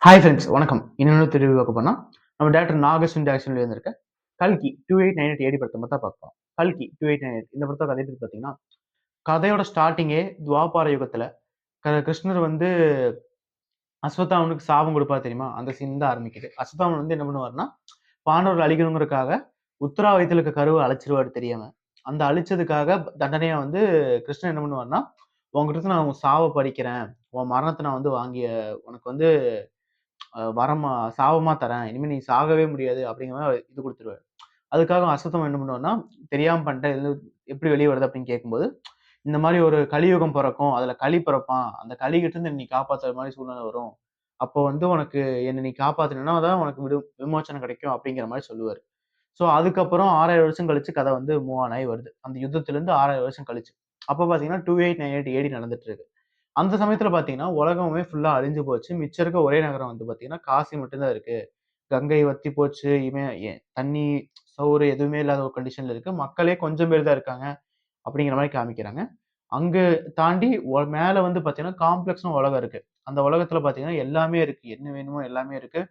Hi friends வணக்கம். இன்னொரு தெரிவு பார்க்க போனா நம்ம டேரக்டர் நாகேஸ்வரன் டைரக்ஷன்ல இருந்திருக்க கல்கி 2898 ஏடி படத்தை மட்டும் பார்ப்போம். கல்கி 2898 இந்த படத்தோட கதை பத்தி பார்த்தீங்கன்னா, கதையோட ஸ்டார்ட்டிங்கே துவாபார யுகத்துல கிருஷ்ணர் வந்து அஸ்வத்தாமனுக்கு சாபம் கொடுப்பார் தெரியுமா? அந்த சீன் தான் ஆரம்பிக்குது. அஸ்வத்தாமன் வந்து என்ன பண்ணுவாருன்னா, பாண்டவர்கள் அழிக்கணுங்கிறதுக்காக உத்தராயத்துல இருக்க கருவை அழிச்சிருவாரு தெரியாம. அந்த அழிச்சதுக்காக தண்டனையா வந்து கிருஷ்ணன் என்ன பண்ணுவாருன்னா, உன்கிட்ட இருந்து நான் உன் சாவ பறிக்கிறேன். உன் மரணத்தை நான் வந்து உனக்கு வந்து வரமா சாபமா தரேன். இனிமே நீ சாகவே முடியாது அப்படிங்கிற மாரி இது குடுத்துருவாரு. அதுக்காக அஸ்வத்தாமன் என்ன பண்ணுவார்ன்னா, தெரியாம பண்ணிட்டேன். இது எப்படி வெளிய வருது அப்படின்னு கேட்கும்போது, இந்த மாரி ஒரு கலியுகம் பொறக்கும். அதுல கலி பிறப்பான். அந்த கலிகிட்ட இருந்து நீ காப்பாத்துற மாரி சூழ்நிலை வரும். அப்போ வந்து உனக்கு என்ன நீ காப்பாத்துனேன்னா தான் உனக்கு விமோசனம் கிடைக்கும் அப்படிங்கிற மாரி சொல்லுவாரு. ஸோ அதுக்கப்புறம் 6000 வருஷம் கழிச்சு கதை வந்து மூவ் ஆன் ஆயி வருது. அந்த யுத்தத்திலிருந்து 6000 வருஷம் கழிச்சு. அப்ப பார்த்தீங்கன்னா 2898 ஏடி நடந்துட்டு இருக்கு. அந்த சமயத்துல பார்த்தீங்கன்னா, உலகமே ஃபுல்லா அழிஞ்சு போச்சு. மிச்சம் இருக்க ஒரே நகரம் வந்து பார்த்தீங்கன்னா, காசி மட்டும் தான் இருக்கு. கங்கை வத்தி போச்சு. தண்ணி, சோறு எதுவுமே இல்லாத ஒரு கண்டிஷன்ல இருக்கு. மக்களே கொஞ்சம் பேர் தான் இருக்காங்க. அப்படிங்கிற மாரி காமிக்கிறாங்க. அங்க தாண்டி மேல வந்து பார்த்தீங்கன்னா, காம்ப்ளெக்ஸ்ன்னு உலகம் இருக்கு. அந்த உலகத்துல பார்த்தீங்கன்னா, எல்லாமே இருக்கு. என்ன வேணுமோ எல்லாமே இருக்கு.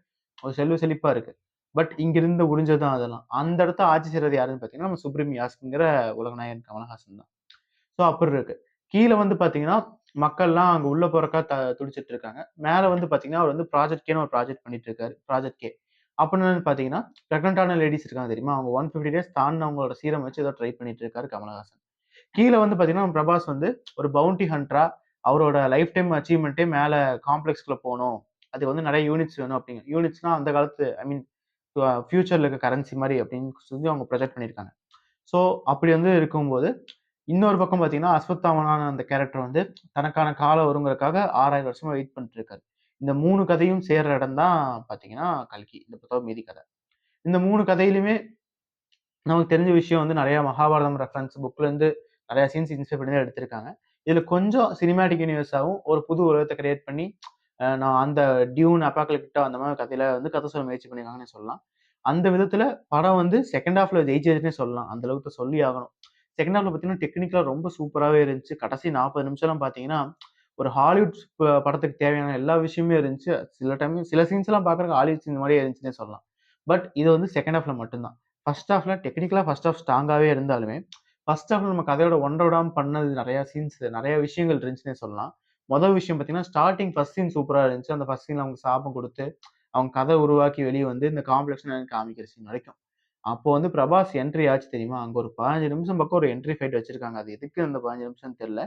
ஒரு செல்வ செழிப்பா இருக்கு. பட் இங்கிருந்து உறிஞ்சது தான் அதெல்லாம். அந்த இடத்த ஆட்சி செய்றது யாருன்னு பார்த்தீங்கன்னா, நம்ம சுப்ரீம் யாஸ்க்குங்கிற உலகநாயகன் கமலஹாசன் தான். ஸோ அப்படி இருக்கு. கீழ வந்து பார்த்தீங்கன்னா, மக்கள்லாம் அங்க உள்ள போறக்கா துடிச்சிட்டு இருக்காங்க. மேல வந்து பார்த்தீங்கன்னா, அவர் வந்து ப்ராஜெக்ட் கேன்னு ஒரு ப்ராஜெக்ட் பண்ணிட்டு இருக்காரு. Project K. அப்படின்னு என்னன்னு பார்த்தீங்கன்னா, பிரெக்னன்ட்டான லேடீஸ் இருக்காங்க தெரியுமா? அவங்க 150 டேஸ் தாண்டுனவங்களோட சீரம் வச்சு ஏதோ ட்ரை பண்ணிட்டு இருக்காரு கமலஹாசன். கீழ வந்து பார்த்தீங்கன்னா, நம்ம பிரபாஸ் வந்து ஒரு பவுண்டி ஹண்டரா அவரோட லைஃப் டைம் அச்சீவ்மென்ட்டே மேல காம்ப்ளெக்ஸ்குள்ள போணும். அதுக்கு வந்து நெறைய யூனிட்ஸ் வேணும் அப்படிங்க. யூனிட்ஸ்னா அந்த காலத்து ஐ மீன் ஃபியூச்சர்ல இருக்க கரன்சி மாரி அப்படின்னு சொல்லி அவங்க ப்ரொஜெக்ட் பண்ணியிருக்காங்க. ஸோ அப்படி வந்து இருக்கும்போது, இன்னொரு பக்கம் பார்த்தீங்கன்னா, அஸ்வத்தாமனான அந்த கேரக்டர் வந்து தனக்கான காலம் வருங்கிறதுக்காக 6000 வருஷமா வெயிட் பண்ணிட்டு இருக்காரு. இந்த 3 கதையும் சேர்ற இடம் தான் பார்த்தீங்கன்னா, கல்கி. இந்த புத்தக மீதி கதை. இந்த 3 கதையிலுமே நமக்கு தெரிஞ்ச விஷயம் வந்து நெறைய மகாபாரதம் ரெஃபரன்ஸ் புக்லேருந்து நெறைய சீன்ஸ் இன்ஸ்பயர் பண்ணி தான் எடுத்திருக்காங்க. இதுல கொஞ்சம் சினிமேட்டிக் யூனிவர்ஸாவும் ஒரு புது உலகத்த கிரியேட் பண்ணி, நான் அந்த டியூன், அபாக்கலிப்டோ அந்த மாரி கதையில வந்து கதை சொல்ல முயற்சி பண்ணியிருக்காங்கன்னே சொல்லலாம். அந்த விதத்துல படம் வந்து செகண்ட் ஹால்ஃப்ல ஜெயிச்சிருச்சுன்னே சொல்லலாம். அந்த அளவுக்கு சொல்லி ஆகணும். செகண்ட் ஹால்ஃப்ல பார்த்தீங்கன்னா, டெக்னிக்கலா ரொம்ப சூப்பராவே இருந்துச்சு. கடைசி 40 நிமிஷம்லாம் பார்த்தீங்கன்னா, ஒரு ஹாலிவுட் படத்துக்கு தேவையான எல்லா விஷயமுமே இருந்துச்சு. சில டைம் சில சீன்ஸ்லாம் பார்க்கறதுக்கு ஹாலிவுட் சீன் மாரியே இருந்துச்சுன்னே சொல்லலாம். பட் இது வந்து செகண்ட் ஹால்ஃப்ல மட்டும் தான். ஃபர்ஸ்ட் ஹால்ஃப்ல டெக்னிக்கலா ஃபர்ஸ்ட் ஹால்ஃப் ஸ்ட்ராங்காவே இருந்தாலுமே, ஃபர்ஸ்ட் ஹால்ஃப்ல நம்ம கதையோட ஒன்றர விடாம பண்ணது நெறைய சீன்ஸ் நெறைய விஷயங்கள் இருந்துச்சுன்னே சொல்லலாம். மொதல் விஷயம் பார்த்தீங்கன்னா, ஸ்டார்ட்டிங் ஃபர்ஸ்ட் சீன் சூப்பரா இருந்துச்சு. அந்த ஃபர்ஸ்ட் சீன்ல அவங்க சாபம் குடுத்து, அவங்க கதை உருவாக்கி வெளிய வந்து இந்த காம்ப்ளெக்ஸ் காமிக்கிற சீன் வரைக்கும். அப்போ வந்து பிரபாஸ் என்ட்ரி ஆச்சு தெரியுமா? அங்க ஒரு 15 நிமிஷம் பக்கம் ஒரு என்ட்ரி ஃபைட் வச்சிருக்காங்க. அது எதுக்கு அந்த 15 நிமிஷம்னு தெரியல.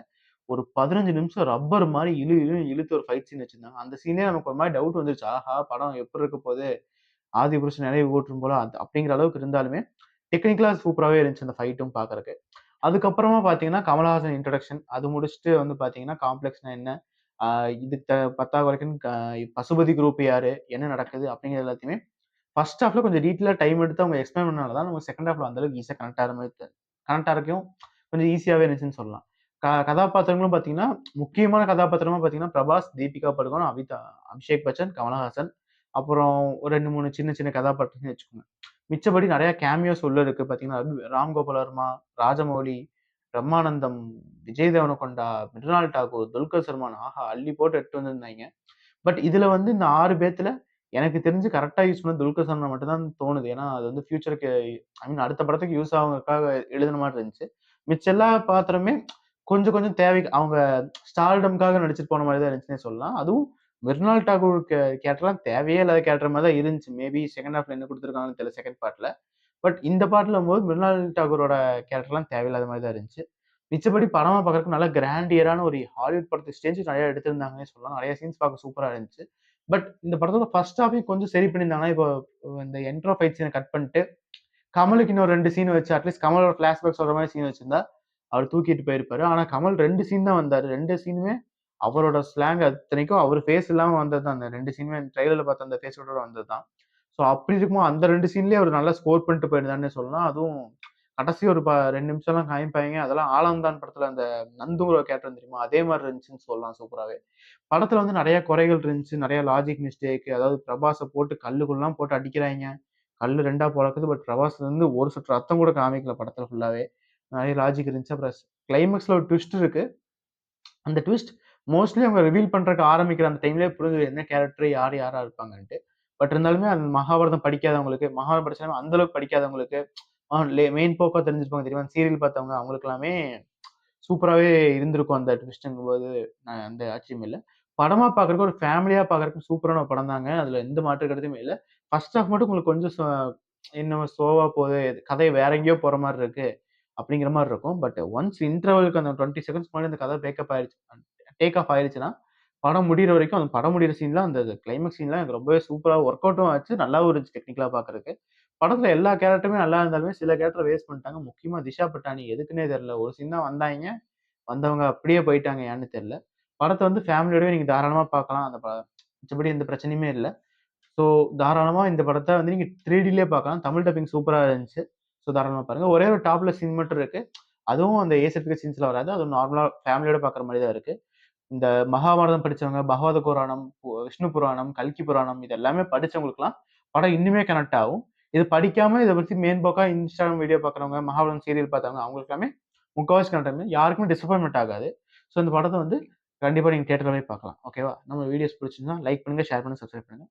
ஒரு 15 நிமிஷம் ரப்பர் மாரி இழுன்னு இழுத்து ஒரு ஃபைட் சீன் வச்சிருந்தாங்க. அந்த சீனே நமக்கு ஒரு மாரி டவுட் வந்துருச்சு. ஆஹா! படம் எப்படி இருக்க போது? ஆதிபுருஷன் நினைவு கூற்றும் போல அப்படிங்கிற அளவுக்கு இருந்தாலுமே, டெக்னிக்கலா சூப்பராவே இருந்துச்சு அந்த ஃபைட்டும் பார்க்கறக்கு. அதுக்கப்புறமா பார்த்தீங்கன்னா, கமலஹாசன் இன்ட்ரோடக்ஷன். அது முடிச்சுட்டு வந்து பார்த்தீங்கன்னா, காம்ப்ளெக்ஸ்னா என்ன? ஆ இதுக்கு பத்தாவரைக்கும் பசுபதி குரூப் யாரு? என்ன நடக்குது? அப்படிங்கிற எல்லாத்தையுமே ஃபர்ஸ்ட் ஹாஃப்ல கொஞ்சம் டீட்டெயிலா டைம் எடுத்து அவங்க எக்ஸ்பிளைன் பண்ணனால தான் நமக்கு செகண்ட் ஹாஃப்ல அந்த அளவுக்கு ஈஸியா கனெக்ட் ஆகறதுக்கும் கொஞ்சம் ஈஸியாவே இருந்துச்சுன்னு சொல்லலாம். கதாபாத்திரங்களும் பார்த்தீங்கன்னா, முக்கியமான கதாபாத்திரமா பார்த்தீங்கன்னா, பிரபாஸ், தீபிகா படுகோன், அபிஷேக் பச்சன், கமலஹாசன். அப்புறம் ஒரு 2, 3 சின்ன சின்ன கதாபாத்திரம்னு வச்சுக்கோங்க. மிச்சபடி நெறைய கேமியோஸ் உள்ள இருக்கு. பார்த்தீங்கன்னா, ராம் கோபால் வர்மா, ராஜமௌலி, பிரம்மானந்தம், விஜய் தேவரக்கொண்டா, மிருனாள் டாகூர், துல்கர் சல்மான் ஆஹா! அள்ளி போட்டு எடுத்துட்டு வந்திருந்தாய்ங்க. பட் இதுல வந்து இந்த 6 பேத்துல எனக்கு தெரிஞ்சு கரெக்ட்டா யூஸ் பண்ணது துல்கர் சல்மான் மட்டும் தான் தோணுது. ஏன்னா, அது வந்து ஃபியூச்சருக்கு ஐ மீன் அடுத்த படத்துக்கு யூஸ் ஆகுறதுக்காக எழுதுன மாரி இருந்துச்சு. மிச்ச எல்லா பாத்திரமே கொஞ்சம் கொஞ்சம் தேவைக்கு அவங்க ஸ்டார்டம்க்காக நடிச்சுட்டு போன மாரி தான் இருந்துச்சுன்னே சொல்லலாம். அதுவும் மிர்னால் டாகூர் கேரக்டர்லாம் தேவையே இல்லாத கேரக்டர் மாரி தான் இருந்துச்சு. மேபி செகண்ட் ஹால்ஃப்ல என்ன குடுத்துருக்காங்கன்னு தெரியல செகண்ட் பார்ட்ல. பட் இந்த பார்ட்லங்கும்போது மிர்னால் டாகூரோட கேரக்டர்லாம் தேவையில்லாத மாரி தான் இருந்துச்சு. மிச்சபடி படமா பார்க்கறதுக்கு நல்ல கிராண்டியரான ஒரு ஹாலிவுட் படத்து ஸ்டேஜ் நெறைய எடுத்திருந்தாங்கன்னே சொல்லலாம். நெறைய சீன்ஸ் பார்க்க சூப்பரா இருந்துச்சு. பட் இந்த படத்தோட ஃபர்ஸ்ட் ஹாஃப்பயும் கொஞ்சம் சரி பண்ணியிருந்தாங்கன்னா, இப்போ இந்த இன்ட்ரோ ஃபைட் சீன கட் பண்ணிட்டு, கமலுக்கு இன்னும் 2 சீன் வச்சு அட்லீஸ்ட் கமலோட ஃபிளாஷ்பேக் சொல்ற மாரி சீன் வச்சிருந்தா, அவர் தூக்கிட்டு போயிருப்பாரு. ஆனா கமல் 2 சீன் தான் வந்தாரு. 2 சீனுமே அவரோட ஸ்லாங் இத்தனைக்கும் அவர் ஃபேஸ் இல்லாம வந்தது தான். அந்த 2 சீனுமே ட்ரெய்லர்ல பார்த்த அந்த ஃபேஸோட வந்தது தான். ஸோ அப்படி இருக்கும்போது அந்த 2 சீன்லயே அவர் நல்லா ஸ்கோர் பண்ணிட்டு போயிருந்தாருன்னே சொல்லலாம். அதுவும் கடைசி ஒரு 2 நிமிஷம்லாம் காமிப்பாய்ங்க. அதெல்லாம் ஆலம்தான் படத்துல அந்த நந்துங்கிற கேரக்டர் தெரியுமா? அதே மாரி இருந்துச்சுன்னு சொல்லலாம் சூப்பராவே. படத்துல வந்து நெறைய குறைகள் இருந்துச்சு. நெறைய லாஜிக் மிஸ்டேக் அதாவது பிரபாஸ போட்டு கல்லுக்குள்ளலாம் போட்டு அடிக்கிறாய்ங்க. கல்லு 2ஆ பொளக்குது. பட் பிரபாஸ் வந்து ஒரு சொட்டு ரத்தம் கூட காமிக்கல படத்துல ஃபுல்லாவே. நெறைய லாஜிக் இருந்துச்சு. அப்புறம் கிளைமாக்ஸ்ல ஒரு ட்விஸ்ட் இருக்கு. அந்த ட்விஸ்ட் மோஸ்ட்லி அவங்க ரிவீல் பண்றதுக்கு ஆரம்பிக்கிற அந்த டைம்லயே புரிஞ்சுது என்ன கேரக்டர் யார் யாரா இருப்பாங்கன்ட்டு. பட் இருந்தாலுமே அந்த மகாபாரதம் படிக்காதவங்களுக்கு, மகாபாரதம் படிச்சாலுமே அந்த அளவுக்கு படிக்காதவங்களுக்கு, மெயின் போக்கா தெரிஞ்சிருப்பாங்க தெரியுமா? சீரியல் பார்த்தவங்க அவங்களுக்கு எல்லாமே சூப்பராவே இருந்திருக்கும் அந்த ட்விஸ்ட்ங்கும்போது அந்த ஆச்சரியம் இல்ல. படமா பார்க்கறதுக்கு ஒரு ஃபேமிலியா பார்க்கறதுக்கு சூப்பரான ஒரு படம் தாங்க. அதுல எந்த மாற்று கருத்துமே இல்ல. ஃபர்ஸ்ட் ஹாஃப் மட்டும் உங்களுக்கு கொஞ்சம் என்னமோ ஸ்லோவா போகுது. கதை வேற எங்கேயோ போற மாரி இருக்கு. அப்படிங்கிற மாரி இருக்கும். பட் ஒன்ஸ் இன்டர்வல்க்கு அந்த 20 செகண்ட்ஸ் முன்னாடி அந்த கதை பிரேக்கப் ஆயிருச்சு. டேக் ஆஃப் ஆயிருச்சுன்னா, படம் முடியிற வரைக்கும் அந்த படம் முடியிற சீன்லாம் அந்த கிளைமாக்ஸ் சீன்லாம் எனக்கு ரொம்பவே சூப்பரா ஒர்க் அவுட்டும் ஆச்சு. நல்லாவும் இருந்துச்சு டெக்னிக்கலா பார்க்கறதுக்கு. படத்துல எல்லா கேரக்டருமே நல்லா இருந்தாலுமே, சில கேரக்டர வேஸ்ட் பண்ணிட்டாங்க. முக்கியமா திஷா பட்டானி எதுக்குன்னே தெரியல. ஒரு சீன் தான் வந்தாய்ங்க. வந்தவங்க அப்படியே போயிட்டாங்க ஏன்னு தெரியல. படத்த வந்து ஃபேமிலியோடவே நீங்க தாராளமா பார்க்கலாம். மிச்சபடி எந்த பிரச்சனையுமே இல்ல. ஸோ தாராளமா இந்த படத்த வந்து நீங்க 3Dலயே பார்க்கலாம். தமிழ் டப்பிங் சூப்பரா இருந்துச்சு. ஸோ தாராளமா பாருங்க. ஒரே ஒரு டாப்ல சீன் மட்டும் இருக்கு. அதுவும் அந்த ஏசெட்பிகேட் சீன்ஸ்ல வராது. அது நார்மலா ஃபேமிலியோட பார்க்குற மாரி தான் இருக்கு. இந்த மகாபாரதம் படிச்சவங்க, பகவத புராணம், விஷ்ணு புராணம், கல்கி புராணம் இது எல்லாமே படிச்சவங்களுக்குலாம் படம் இன்னுமே கனெக்ட் ஆகும். இது படிக்காம இத பத்தி மேம்போக்கா இன்ஸ்டாகிராம் வீடியோ பார்க்குறவங்க, மகாபாரதம் சீரியல் பார்த்தவங்க அவங்களுக்கு எல்லாமே முக்காவாசி கனெக்ட் ஆகும். யாருக்குமே டிசப்பாயின்ட்மென்ட் ஆகாது. ஸோ இந்த படத்த வந்து கண்டிப்பா நீங்க தியேட்டர்ல போய் பார்க்கலாம். ஓகேவா? நம்ம வீடியோஸ் பிடிச்சிருந்தா லைக் பண்ணுங்க, ஷேர் பண்ணுங்க, சப்ஸ்கிரைப் பண்ணுங்க.